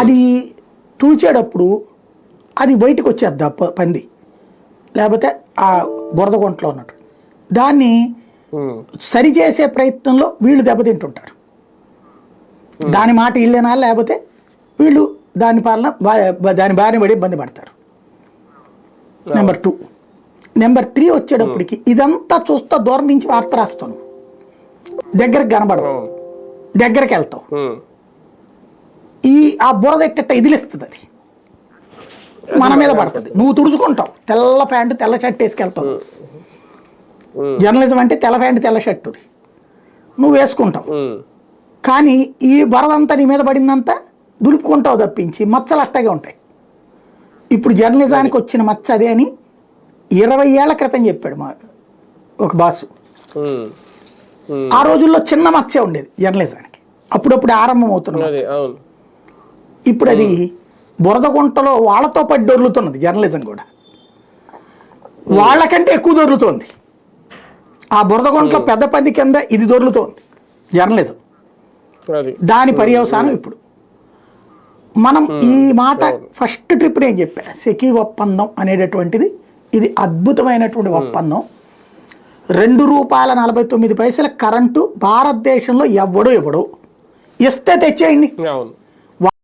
అది తూచేటప్పుడు అది బయటకు వచ్చేద్దా పంది, లేకపోతే ఆ బురద గుంటలో ఉన్నట్టు దాన్ని సరిచేసే ప్రయత్నంలో వీళ్ళు దెబ్బతింటుంటారు. దాని మాట ఇల్లేనా, లేకపోతే వీళ్ళు దాని పాలన దాని బారిన పడి ఇబ్బంది పడతారు. నెంబర్ 2. నెంబర్ 3 వచ్చేటప్పటికి ఇదంతా చూస్తా దూరం నుంచి వార్త రాస్తాను, దగ్గరకు కనబడదు, దగ్గరికి వెళ్తావు, ఆ బురద ఎట్ట ఇదిలిస్తుంది, అది మన మీద పడుతుంది, నువ్వు తుడుచుకుంటావు, తెల్ల ప్యాంటు తెల్ల షర్ట్ వేసుకెళ్తావు. జర్నలిజం అంటే తెల్ల ప్యాంటు తెల్ల షర్టు నువ్వు వేసుకుంటావు, కానీ ఈ బురదంతా నీ మీద పడిందంతా దులుపుకుంటావు తప్పించి మచ్చలు అట్టగే ఉంటాయి. ఇప్పుడు జర్నలిజానికి వచ్చిన మచ్చ అదే అని 20 ఏళ్ల క్రితం చెప్పాడు మా ఒక బాసు. ఆ రోజుల్లో చిన్న మచ్చే ఉండేది జర్నలిజానికి, అప్పుడప్పుడు ఆరంభం అవుతున్నది. ఇప్పుడు అది బురద గుంటలో వాళ్ళతో పడి దొర్లుతున్నది జర్నలిజం కూడా, వాళ్ళకంటే ఎక్కువ దొర్లుతోంది. ఆ బురద గుంటలో పెద్ద పది కింద ఇది దొర్లుతోంది జర్నలిజం. దాని పర్యవసానం ఇప్పుడు మనం ఈ మాట ఫస్ట్ ట్రిప్ నేను చెప్పాను, సెకీ ఒప్పందం అనేటటువంటిది ఇది అద్భుతమైనటువంటి ఒప్పందం. ₹2.49 కరెంటు భారతదేశంలో ఎవడో ఇస్తే తెచ్చేయండి,